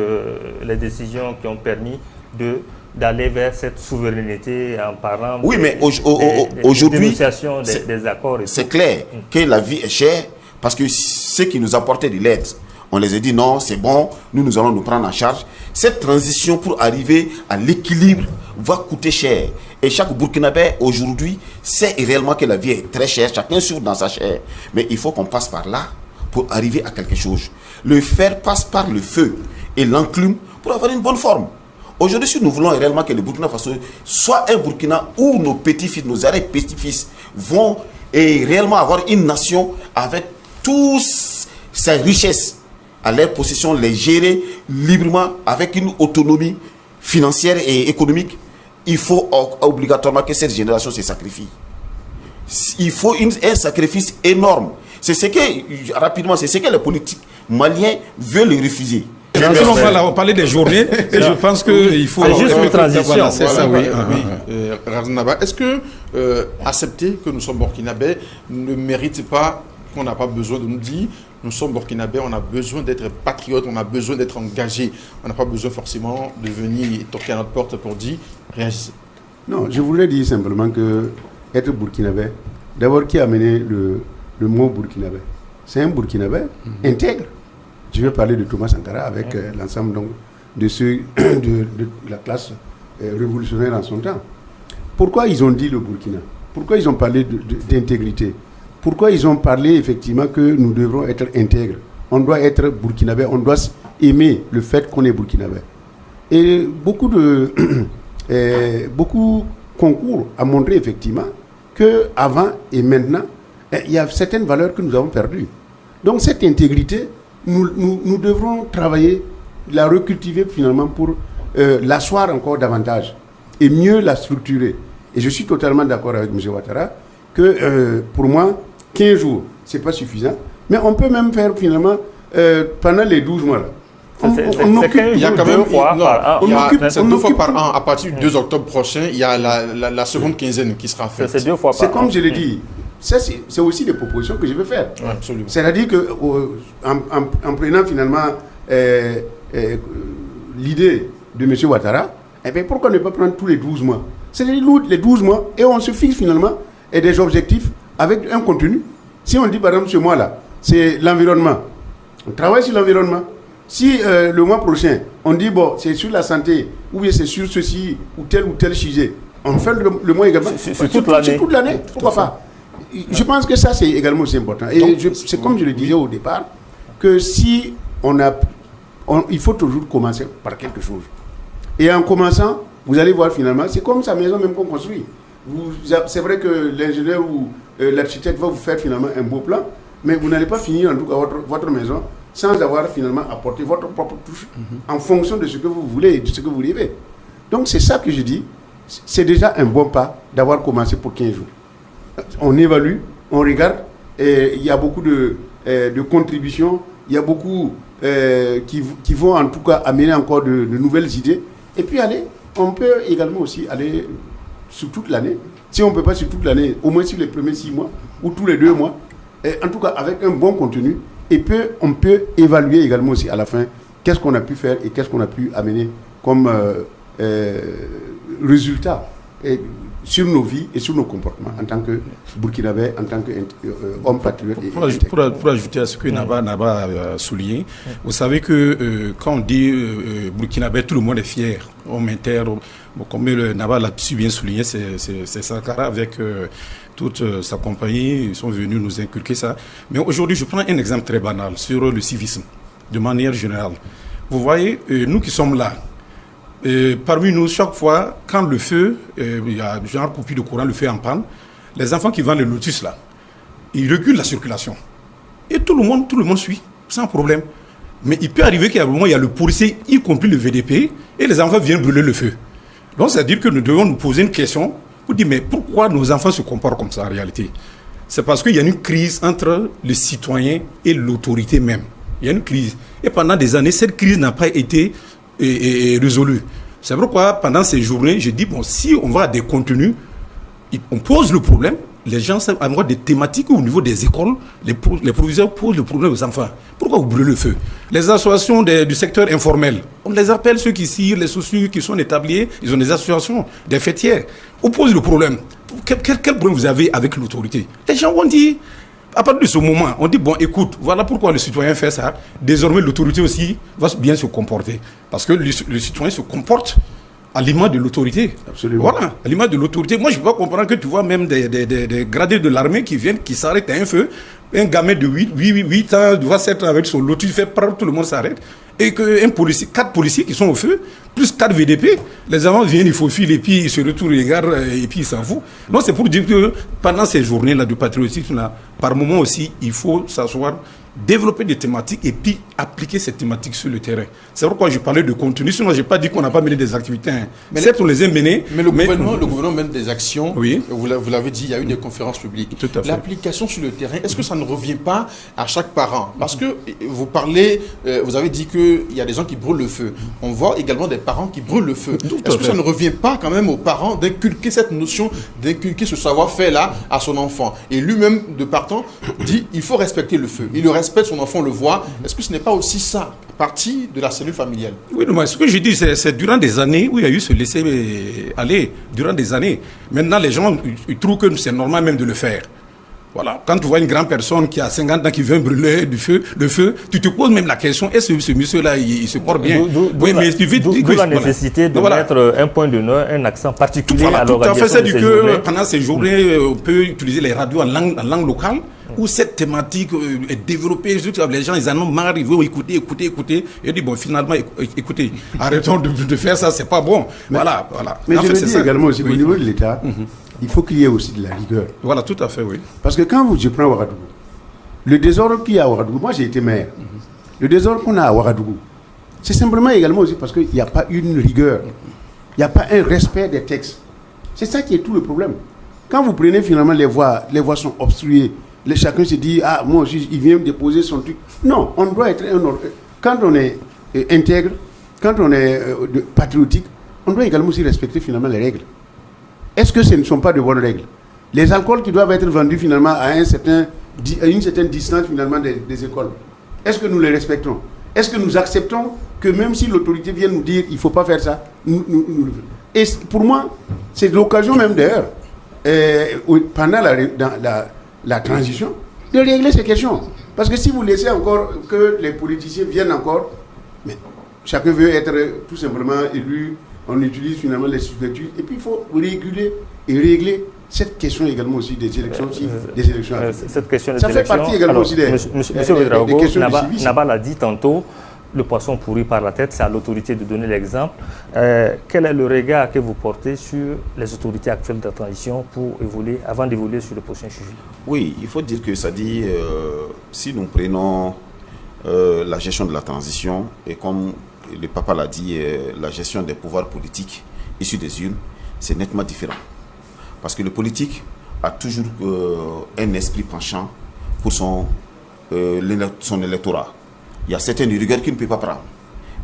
les décisions qui ont permis d'aller vers cette souveraineté en parlant aujourd'hui, des accords. C'est clair que la vie est chère parce que ceux qui nous apportaient de l'aide, on les a dit non, c'est bon, nous allons nous prendre en charge. Cette transition pour arriver à l'équilibre va coûter cher. Et chaque Burkinabé aujourd'hui sait réellement que la vie est très chère, chacun souffre dans sa chair. Mais il faut qu'on passe par là pour arriver à quelque chose. Le fer passe par le feu et l'enclume pour avoir une bonne forme. Aujourd'hui, si nous voulons réellement que le Burkina Faso soit un Burkina où nos petits-fils, nos arrière-petits-fils vont réellement avoir une nation avec toutes ses richesses à leur possession, les gérer librement avec une autonomie financière et économique, il faut obligatoirement que cette génération se sacrifie. Il faut un sacrifice énorme. C'est ce que les politiques maliens veulent refuser. On parlait des journées et je pense qu'il faut... C'est juste une transition. Voilà, c'est ça, oui. Raznaba, est-ce que accepter que nous sommes burkinabés ne mérite pas qu'on n'a pas besoin de nous dire nous sommes burkinabés, on a besoin d'être patriotes, on a besoin d'être engagés. On n'a pas besoin forcément de venir toquer à notre porte pour dire réagissez. Non, je voulais dire simplement que être burkinabé, d'abord qui a amené le mot burkinabé, c'est un burkinabé intègre. Je vais parler de Thomas Sankara avec l'ensemble de ceux de la classe révolutionnaire en son temps. Pourquoi ils ont dit le Burkina? Pourquoi ils ont parlé d'intégrité? Pourquoi ils ont parlé effectivement que nous devrons être intègres? On doit être burkinabé, on doit aimer le fait qu'on est burkinabé. Et beaucoup concours à montrer effectivement qu'avant et maintenant, il y a certaines valeurs que nous avons perdues. Donc cette intégrité, nous devrons travailler, la recultiver finalement pour l'asseoir encore davantage et mieux la structurer. Et je suis totalement d'accord avec M. Ouattara que pour moi, 15 jours, ce n'est pas suffisant. Mais on peut même faire finalement pendant les 12 mois. Là. Il y a quand même 2 fois par an. 2 fois par an. À partir du 2 octobre prochain, il y a la seconde quinzaine qui sera faite. C'est 2 fois par an. C'est comme je l'ai dit. C'est aussi des propositions que je vais faire. Absolument. C'est-à-dire qu'en prenant finalement l'idée de M. Ouattara, pourquoi ne pas prendre tous les 12 mois? C'est-à-dire les 12 mois et on se fixe finalement des objectifs avec un contenu. Si on dit par exemple ce mois-là, c'est l'environnement. On travaille sur l'environnement. Si le mois prochain, on dit bon, c'est sur la santé, ou bien c'est sur ceci ou tel sujet, on fait le mois également. C'est toute l'année. Pourquoi pas? Je pense que ça, c'est également aussi important. Et c'est comme je le disais au départ, que si il faut toujours commencer par quelque chose. Et en commençant, vous allez voir finalement, c'est comme sa maison même qu'on construit. C'est vrai que l'ingénieur ou l'architecte va vous faire finalement un beau plan, mais vous n'allez pas finir en tout cas votre maison sans avoir finalement apporté votre propre touche en fonction de ce que vous voulez et de ce que vous rêvez. Donc c'est ça que je dis, c'est déjà un bon pas d'avoir commencé pour 15 jours. On évalue, on regarde, et il y a beaucoup de contributions, il y a beaucoup qui vont en tout cas amener encore de nouvelles idées. Et puis on peut également aussi aller sur toute l'année. Si on ne peut pas sur toute l'année, au moins sur les premiers 6 mois ou tous les 2 mois, en tout cas avec un bon contenu, et on peut évaluer également aussi à la fin qu'est-ce qu'on a pu faire et qu'est-ce qu'on a pu amener comme résultat. Et sur nos vies et sur nos comportements en tant que Burkinabé, en tant qu'homme patriote. Pour ajouter à ce que Naba a souligné, vous savez que quand on dit Burkinabé, tout le monde est fier, homme inter, comme Naba l'a si bien souligné, c'est Sankara avec toute sa compagnie, ils sont venus nous inculquer ça. Mais aujourd'hui, je prends un exemple très banal sur le civisme, de manière générale. Vous voyez, nous qui sommes là, parmi nous, chaque fois, quand le feu, il y a genre coupure de courant, le feu est en panne, les enfants qui vendent le lotus là, ils régulent la circulation. Et tout le monde suit, sans problème. Mais il peut arriver qu'à un moment, il y a le policier, y compris le VDP, et les enfants viennent brûler le feu. Donc, c'est-à-dire que nous devons nous poser une question pour dire, mais pourquoi nos enfants se comportent comme ça en réalité? C'est parce qu'il y a une crise entre le citoyen et l'autorité même. Il y a une crise. Et pendant des années, cette crise n'a pas été résolue. C'est pourquoi, pendant ces journées, je dis, bon, si on va à des contenus, on pose le problème, les gens savent avoir des thématiques au niveau des écoles, les proviseurs posent le problème aux enfants. Pourquoi vous brûlez le feu? Les associations du secteur informel, on les appelle ceux qui cirent, les sociaux qui sont établis, ils ont des associations, des fêtières. On pose le problème. Quel problème vous avez avec l'autorité? Les gens vont dire, à partir de ce moment, on dit, bon, écoute, voilà pourquoi le citoyen fait ça. Désormais, l'autorité aussi va bien se comporter. Parce que le citoyen se comporte à l'image de l'autorité. Absolument. Voilà, à l'image de l'autorité. Moi, je ne peux pas comprendre que tu vois même des gradés de l'armée qui viennent, qui s'arrêtent à un feu. Un gamin de 8 ans doit s'être avec son lotus, fait prendre, tout le monde s'arrête. Et que 4 policiers qui sont au feu, plus 4 VDP, les enfants viennent, ils faufilent, et puis ils se retournent, ils regardent, et puis ils s'en foutent. Donc c'est pour dire que pendant ces journées-là de patriotisme, là, par moment aussi, il faut s'asseoir, développer des thématiques et puis appliquer ces thématiques sur le terrain. C'est pourquoi je parlais de contenu. Sinon, je n'ai pas dit qu'on n'a pas mené des activités. Hein. Certes, on les a menées. Mais le gouvernement mène des actions. Oui. Vous l'avez dit, il y a eu des conférences publiques. Tout à fait. L'application sur le terrain, est-ce que ça ne revient pas à chaque parent? Parce que vous parlez, vous avez dit qu'il y a des gens qui brûlent le feu. On voit également des parents qui brûlent le feu. Est-ce que ça ne revient pas quand même aux parents d'inculquer cette notion, d'inculquer ce savoir-faire-là à son enfant? Et lui-même, de partant, dit il faut respecter le feu. Il le respecte, son enfant le voit. Est-ce que ce n'est pas aussi ça, partie de la cellule familiale? Oui, mais ce que je dis, c'est durant des années où il y a eu ce laisser-aller, durant des années. Maintenant, les gens ils trouvent que c'est normal même de le faire. Voilà. Quand tu vois une grande personne qui a 50 ans qui vient brûler le feu, tu te poses même la question, est-ce que ce monsieur-là, il se porte bien? D'où la nécessité de mettre un point d'honneur, un accent particulier à l'organisation de ces journées. C'est-à-dire que pendant ces journées, on peut utiliser les radios en langue locale, où cette thématique est développée. Les gens, ils en ont marre, ils veulent écouter. Et disent, bon, finalement, écoutez, arrêtons de faire ça, c'est pas bon. Voilà. Mais je le dis également aussi, au niveau de l'État, il faut qu'il y ait aussi de la rigueur. Voilà, tout à fait, oui. Parce que quand je prends Ouagadougou, le désordre qu'il y a à Ouagadougou, moi j'ai été maire, le désordre qu'on a à Ouagadougou, c'est simplement également aussi parce qu'il n'y a pas une rigueur, il n'y a pas un respect des textes. C'est ça qui est tout le problème. Quand vous prenez finalement les voies sont obstruées, chacun se dit, ah, moi aussi, il vient déposer son truc. Non, on doit être quand on est intègre, quand on est patriotique, on doit également aussi respecter finalement les règles. Est-ce que ce ne sont pas de bonnes règles? Les alcools qui doivent être vendus finalement à une certaine distance finalement des écoles, est-ce que nous les respectons? Est-ce que nous acceptons que même si l'autorité vient nous dire il ne faut pas faire ça, et pour moi, c'est l'occasion même d'ailleurs, pendant la transition, de régler ces questions. Parce que si vous laissez encore que les politiciens viennent encore, mais chacun veut être tout simplement élu, on utilise finalement les substituts, et puis il faut réguler et régler cette question également aussi des élections. Cette question des ça fait partie également aussi des questions de civisme. Naba l'a dit tantôt, le poisson pourri par la tête, c'est à l'autorité de donner l'exemple. Quel est le regard que vous portez sur les autorités actuelles de la transition avant d'évoluer sur le prochain sujet? Oui, il faut dire que ça dit, si nous prenons la gestion de la transition, et comme le papa l'a dit, la gestion des pouvoirs politiques issus des urnes, c'est nettement différent. Parce que le politique a toujours un esprit penchant pour son électorat. Il y a certaines rigueurs qu'il ne peut pas prendre.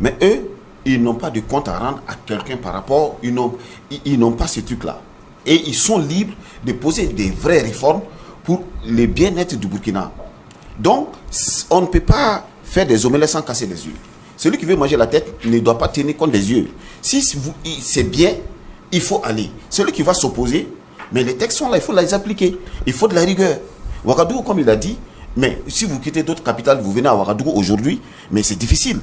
Mais eux, ils n'ont pas de compte à rendre à quelqu'un par rapport, ils n'ont pas ce truc-là. Et ils sont libres de poser des vraies réformes pour le bien-être du Burkina. Donc, on ne peut pas faire des omelettes sans casser les yeux. Celui qui veut manger la tête ne doit pas tenir compte des yeux. Si c'est bien il faut aller. Celui qui va s'opposer, mais les textes sont là, il faut les appliquer. Il faut de la rigueur. Ouagadougou, comme il a dit, mais si vous quittez d'autres capitales, vous venez à Ouagadougou aujourd'hui, mais c'est difficile.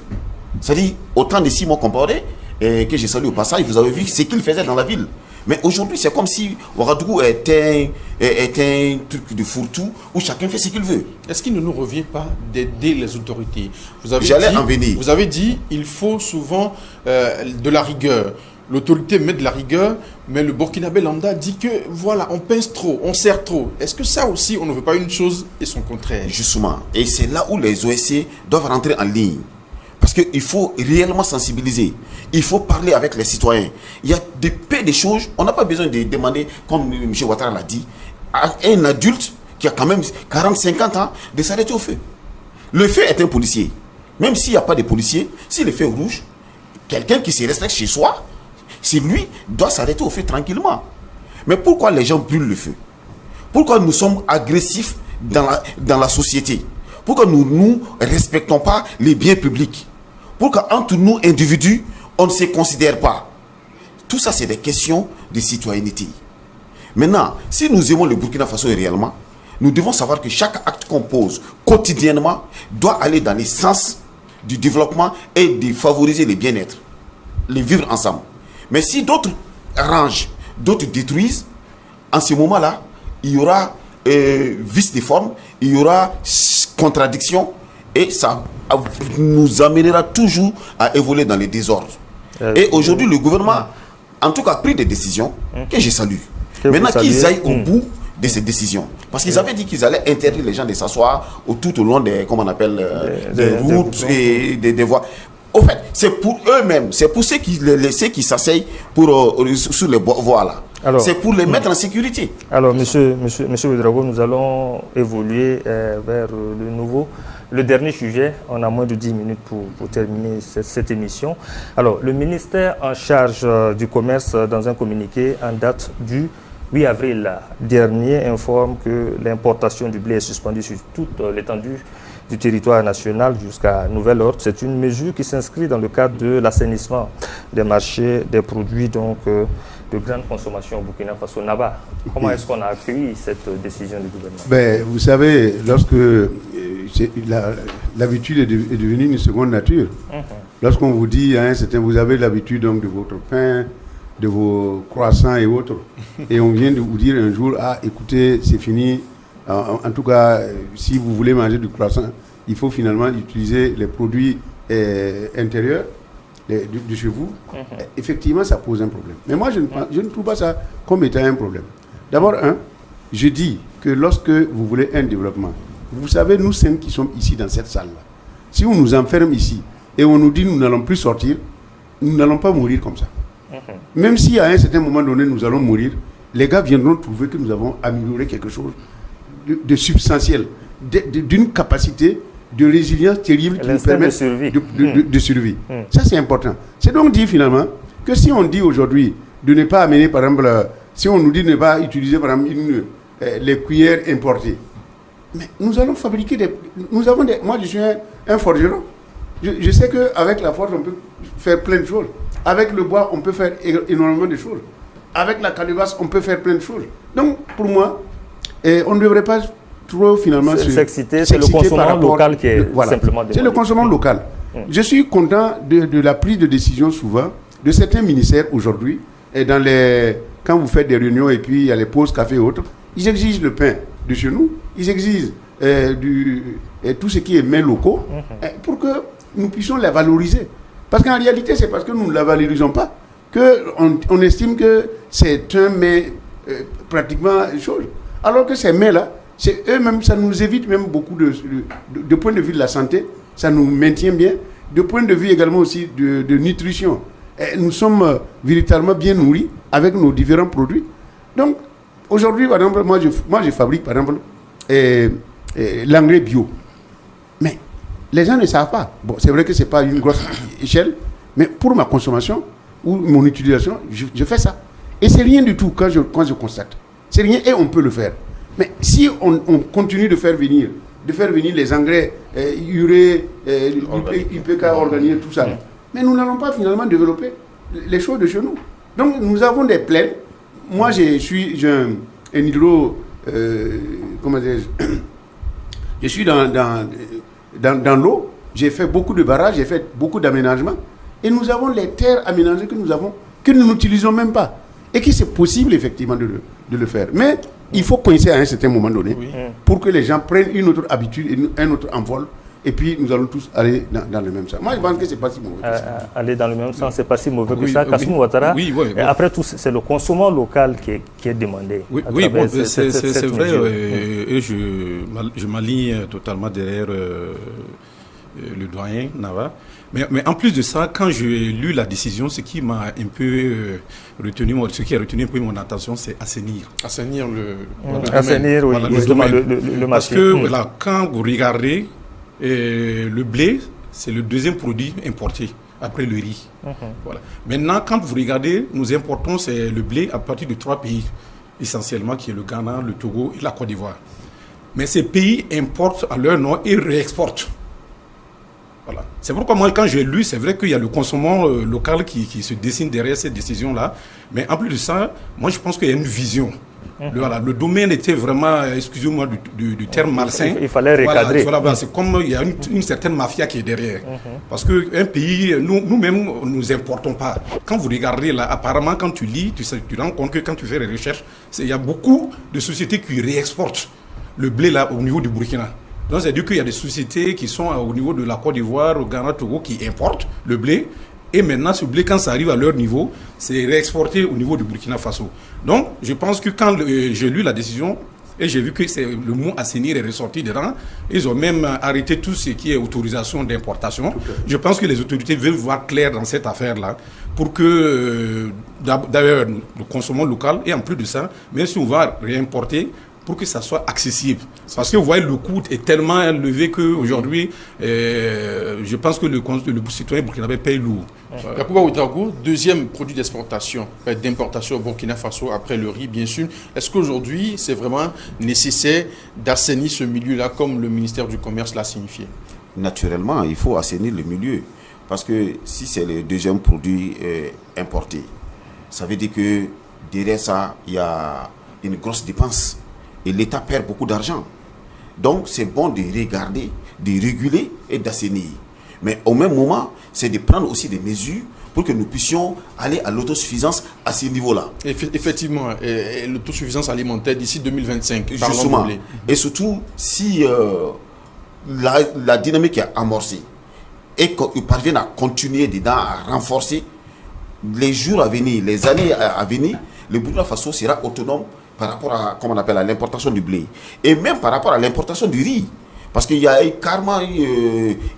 C'est-à-dire, autant de 6 mois qu'on parlait, et que j'ai salué au passage, vous avez vu ce qu'il faisait dans la ville. Mais aujourd'hui, c'est comme si Ouagadougou était un truc de fourre-tout où chacun fait ce qu'il veut. Est-ce qu'il ne nous revient pas d'aider les autorités? J'allais en venir. Vous avez dit il faut souvent de la rigueur. L'autorité met de la rigueur, mais le Burkinabé lambda dit que voilà, on pince trop, on serre trop. Est-ce que ça aussi, on ne veut pas une chose et son contraire? Justement. Et c'est là où les OSC doivent rentrer en ligne. Parce qu'il faut réellement sensibiliser. Il faut parler avec les citoyens. Il y a de peu de choses. On n'a pas besoin de demander, comme M. Ouattara l'a dit, à un adulte qui a quand même 40-50 ans de s'arrêter au feu. Le feu est un policier. Même s'il n'y a pas de policier, si le feu est rouge, quelqu'un qui se respecte chez soi, c'est lui doit s'arrêter au feu tranquillement. Mais pourquoi les gens brûlent le feu? Pourquoi nous sommes agressifs dans la société? Pourquoi nous ne respectons pas les biens publics? Pourquoi entre nous, individus, on ne se considère pas? Tout ça, c'est des questions de citoyenneté. Maintenant, si nous aimons le Burkina Faso réellement, nous devons savoir que chaque acte qu'on pose quotidiennement doit aller dans le sens du développement et de favoriser le bien-être, les vivre ensemble. Mais si d'autres arrangent, d'autres détruisent, en ce moment-là, il y aura vice de forme, il y aura contradiction et ça nous amènera toujours à évoluer dans les désordres. Et aujourd'hui, le gouvernement, en tout cas, a pris des décisions que je salue. Maintenant qu'ils aillent au bout de ces décisions. Parce qu'ils avaient dit qu'ils allaient interdire les gens de s'asseoir tout au long des, comment on appelle, des routes et des voies. Au fait, c'est pour eux-mêmes, c'est pour ceux qui s'asseyent sur les voies là. C'est pour les mettre en sécurité. Alors, monsieur Ouedraogo, nous allons évoluer vers le dernier sujet. On a moins de 10 minutes pour terminer cette émission. Alors, le ministère en charge du commerce, dans un communiqué en date du 8 avril dernier, informe que l'importation du blé est suspendue sur toute l'étendue du territoire national jusqu'à nouvel ordre. C'est une mesure qui s'inscrit dans le cadre de l'assainissement des marchés des produits donc, de grande consommation au Burkina Faso. Naba, comment est-ce qu'on a accueilli cette décision du gouvernement? Vous savez, lorsque l'habitude est devenue une seconde nature, lorsqu'on vous dit, vous avez l'habitude donc de votre pain, de vos croissants et autres, et on vient de vous dire un jour, écoutez, c'est fini. En tout cas, si vous voulez manger du croissant, il faut finalement utiliser les produits intérieurs de chez vous. Effectivement, ça pose un problème. Mais moi, je ne trouve pas ça comme étant un problème. D'abord, je dis que lorsque vous voulez un développement, vous savez, nous 5 qui sommes ici dans cette salle-là, si on nous enferme ici et on nous dit nous n'allons plus sortir, nous n'allons pas mourir comme ça. Même si à un certain moment donné, nous allons mourir, les gars viendront trouver que nous avons amélioré quelque chose de substantiel, d'une capacité de résilience terrible qui nous permet de survie. Ça, c'est important. C'est donc dire finalement que si on dit aujourd'hui de ne pas amener, par exemple, si on nous dit de ne pas utiliser, par exemple, les cuillères importées, mais nous allons fabriquer moi, je suis un forgeron. Je sais qu'avec la forge, on peut faire plein de choses. Avec le bois, on peut faire énormément de choses. Avec la calebasse, on peut faire plein de choses. Donc, pour moi, on ne devrait pas trop finalement s'exciter. C'est le consommant local qui est simplement demandé. C'est le consommant local. Je suis content de la prise de décision souvent de certains ministères aujourd'hui. Et quand vous faites des réunions et puis il y a les pauses café et autres, ils exigent le pain de chez nous. Ils exigent tout ce qui est mets locaux pour que nous puissions la valoriser. Parce qu'en réalité, c'est parce que nous ne la valorisons pas qu'on estime que c'est un mets pratiquement chose. Alors que ces mets-là, c'est eux-mêmes, ça nous évite même beaucoup de point de vue de la santé, ça nous maintient bien, de point de vue également aussi de nutrition. Et nous sommes véritablement bien nourris avec nos différents produits. Donc, aujourd'hui, par exemple, moi je fabrique, par exemple, l'engrais bio. Mais les gens ne savent pas. Bon, c'est vrai que ce n'est pas une grosse échelle, mais pour ma consommation ou mon utilisation, je fais ça. Et c'est rien du tout quand je constate. C'est rien et on peut le faire. Mais si on continue de faire venir les engrais urée, IPK organique, tout ça, mais nous n'allons pas finalement développer les choses de chez nous. Donc nous avons des plaines. Moi, j'ai un hydro... comment dirais-je? Je suis dans l'eau. J'ai fait beaucoup de barrages, j'ai fait beaucoup d'aménagements. Et nous avons les terres aménagées que nous n'utilisons même pas. Et que c'est possible, effectivement, de le faire. Mais il faut coincer à un certain moment donné pour que les gens prennent une autre habitude, un autre envol. Et puis, nous allons tous aller dans le même sens. Moi, je pense que ce n'est pas si mauvais que ça. Aller dans le même sens, ce n'est pas si mauvais que ça. Kassoum Ouattara, après tout, c'est le consommement local qui est demandé. Oui, bon, c'est vrai. Et je m'aligne totalement derrière le doyen Nava. Mais en plus de ça, quand j'ai lu la décision, ce qui m'a un peu retenu, ce qui a retenu un peu mon attention, c'est assainir. Assainir le marché. Parce que voilà, quand vous regardez, le blé, c'est le deuxième produit importé après le riz. Voilà. Maintenant, quand vous regardez, nous importons le blé à partir de 3 pays, essentiellement, qui est le Ghana, le Togo et la Côte d'Ivoire. Mais ces pays importent à leur nom et réexportent. Voilà. C'est pourquoi moi, quand j'ai lu, c'est vrai qu'il y a le consommant local qui se dessine derrière cette décision-là. Mais en plus de ça, moi, je pense qu'il y a une vision. Le domaine était vraiment, excusez-moi du terme malsain. Il fallait recadrer. Voilà, c'est comme il y a une certaine mafia qui est derrière. Parce qu'un pays, nous-mêmes, nous importons pas. Quand vous regardez là, apparemment, quand tu lis, tu rends compte que quand tu fais les recherches, il y a beaucoup de sociétés qui réexportent le blé là au niveau du Burkina. Donc, c'est-à-dire qu'il y a des sociétés qui sont au niveau de la Côte d'Ivoire, au Ghana, Togo, qui importent le blé. Et maintenant, ce blé, quand ça arrive à leur niveau, c'est réexporté au niveau du Burkina Faso. Donc, je pense que quand j'ai lu la décision et j'ai vu que le mot assainir est ressorti dedans, ils ont même arrêté tout ce qui est autorisation d'importation. Je pense que les autorités veulent voir clair dans cette affaire-là pour que, d'ailleurs, nous consommons local et en plus de ça, même si on va réimporter, pour que ça soit accessible. Parce que vous voyez, le coût est tellement élevé qu'aujourd'hui, je pense que le citoyen burkinabé paye lourd. Yacouba Ouedraogo, deuxième produit d'importation au Burkina Faso après le riz, bien sûr. Est-ce qu'aujourd'hui, c'est vraiment nécessaire d'assainir ce milieu-là comme le ministère du Commerce l'a signifié? Naturellement, il faut assainir le milieu. Parce que si c'est le deuxième produit importé, ça veut dire que derrière ça, il y a une grosse dépense. Et l'État perd beaucoup d'argent. Donc, c'est bon de regarder, de réguler et d'assainir. Mais au même moment, c'est de prendre aussi des mesures pour que nous puissions aller à l'autosuffisance à ce niveau-là. Effectivement, l'autosuffisance alimentaire d'ici 2025. Justement. Et surtout, si la dynamique est amorcée et qu'on parvienne à continuer dedans, à renforcer, les jours à venir, les années à venir, le Burkina Faso sera autonome par rapport à, comment on appelle, à l'importation du blé. Et même par rapport à l'importation du riz. Parce qu'il y a carrément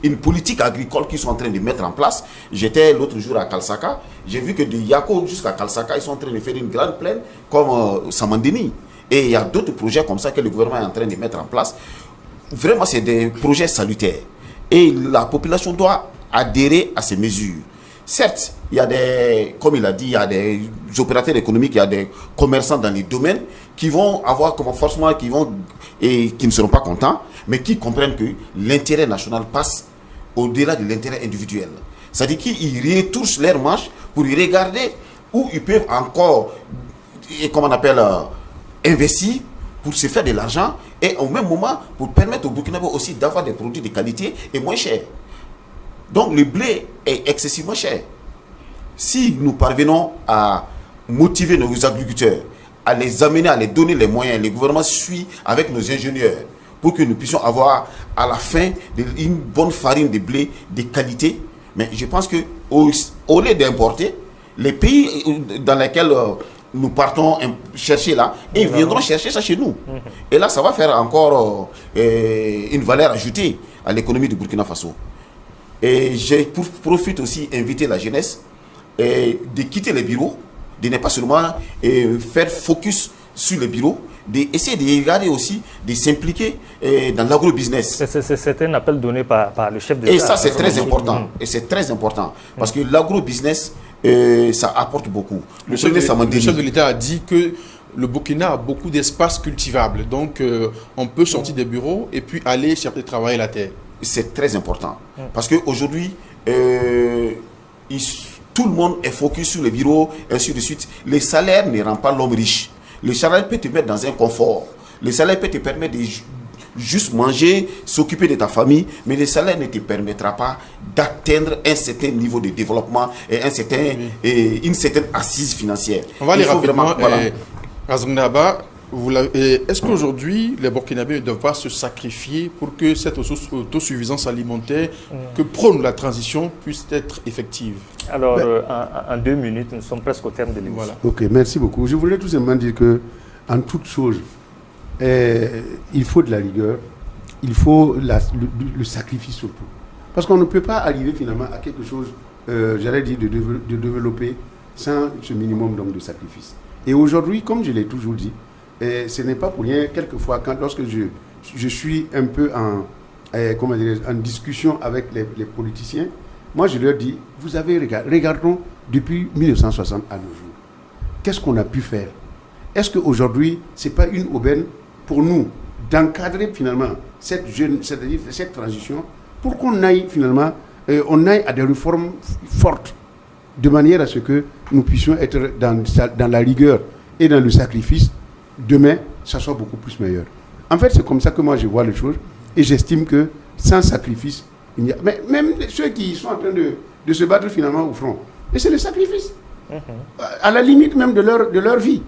une politique agricole qu'ils sont en train de mettre en place. J'étais l'autre jour à Kalsaka. J'ai vu que de Yako jusqu'à Kalsaka, ils sont en train de faire une grande plaine comme Samandini. Et il y a d'autres projets comme ça que le gouvernement est en train de mettre en place. Vraiment, c'est des projets salutaires. Et la population doit adhérer à ces mesures. Certes, il y a des, comme il a dit, il y a des opérateurs économiques, il y a des commerçants dans les domaines qui vont avoir comme forcément, qui ne seront pas contents, mais qui comprennent que l'intérêt national passe au-delà de l'intérêt individuel. C'est-à-dire qu'ils retouchent leurs manches pour y regarder où ils peuvent encore, comment on appelle, investir pour se faire de l'argent et au même moment pour permettre au Burkinabé aussi d'avoir des produits de qualité et moins chers. Donc le blé est excessivement cher. Si nous parvenons à motiver nos agriculteurs, à les amener, à les donner les moyens, le gouvernement suit avec nos ingénieurs pour que nous puissions avoir à la fin une bonne farine de blé de qualité. Mais je pense qu'au lieu d'importer, les pays dans lesquels nous partons chercher là, ils viendront chercher ça chez nous. Et là, ça va faire encore une valeur ajoutée à l'économie du Burkina Faso. Et je profite aussi d'inviter la jeunesse de quitter les bureaux, de ne pas seulement faire focus sur les bureaux, d'essayer de regarder aussi, de s'impliquer dans l'agro-business. C'est un appel donné par le chef de l'État. Et ça, c'est très important. Et c'est très important. Parce que l'agro-business, ça apporte beaucoup. Le chef de l'État a dit que le Burkina a beaucoup d'espaces cultivables. Donc, on peut sortir des bureaux et puis aller chercher travailler la terre. C'est très important. Parce qu'aujourd'hui, tout le monde est focus sur le bureau, et ainsi de suite. Le salaire ne rend pas l'homme riche. Le salaire peut te mettre dans un confort. Le salaire peut te permettre de juste manger, s'occuper de ta famille, mais le salaire ne te permettra pas d'atteindre un certain niveau de développement et une certaine assise financière. On va aller rapidement. Voilà. Razak Naba, est-ce qu'aujourd'hui, les Burkinabés ne doivent pas se sacrifier pour que cette autosuffisance alimentaire que prône la transition puisse être effective? Alors, en 2 minutes, nous sommes presque au terme de l'émission. Voilà. Ok, merci beaucoup. Je voulais tout simplement dire que, en toute chose, il faut de la rigueur, il faut le sacrifice surtout. Parce qu'on ne peut pas arriver finalement à quelque chose, j'allais dire, de développer sans ce minimum donc, de sacrifice. Et aujourd'hui, comme je l'ai toujours dit, ce n'est pas pour rien, quelquefois, lorsque je suis un peu en discussion avec les politiciens, moi je leur dis, regardons depuis 1960 à nos jours, qu'est-ce qu'on a pu faire? Est-ce qu'aujourd'hui, ce n'est pas une aubaine pour nous d'encadrer finalement cette transition pour qu'on aille finalement à des réformes fortes de manière à ce que nous puissions être dans la rigueur et dans le sacrifice, demain, ça soit beaucoup plus meilleur. En fait, c'est comme ça que moi je vois les choses et j'estime que sans sacrifice, il n'y a... Mais même ceux qui sont en train de se battre finalement au front, mais c'est le sacrifice. À la limite même de leur vie.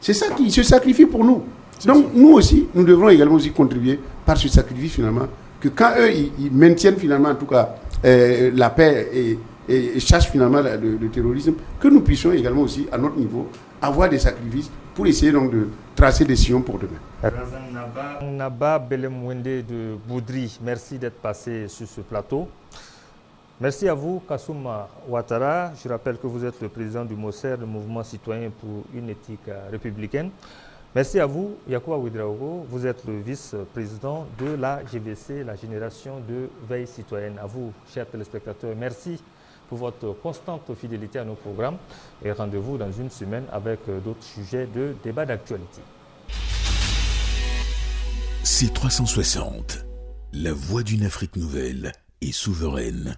C'est ça qui se sacrifie pour nous. Donc nous aussi, nous devrons également aussi contribuer par ce sacrifice finalement, que quand eux, ils maintiennent finalement en tout cas la paix et chassent finalement le terrorisme, que nous puissions également aussi à notre niveau avoir des sacrifices pour essayer donc de tracer des sillons pour demain. Razak Naba Belemwende de Boudri, merci d'être passé sur ce plateau. Merci à vous, Kassoum Ouattara. Je rappelle que vous êtes le président du MOCER, le Mouvement citoyen pour une éthique républicaine. Merci à vous, Yakuba Ouedraogo. Vous êtes le vice-président de la GVC, la Génération de Veille Citoyenne. À vous, chers téléspectateurs, merci pour votre constante fidélité à nos programmes. Et rendez-vous dans une semaine avec d'autres sujets de débat d'actualité. C360, la voix d'une Afrique nouvelle et souveraine.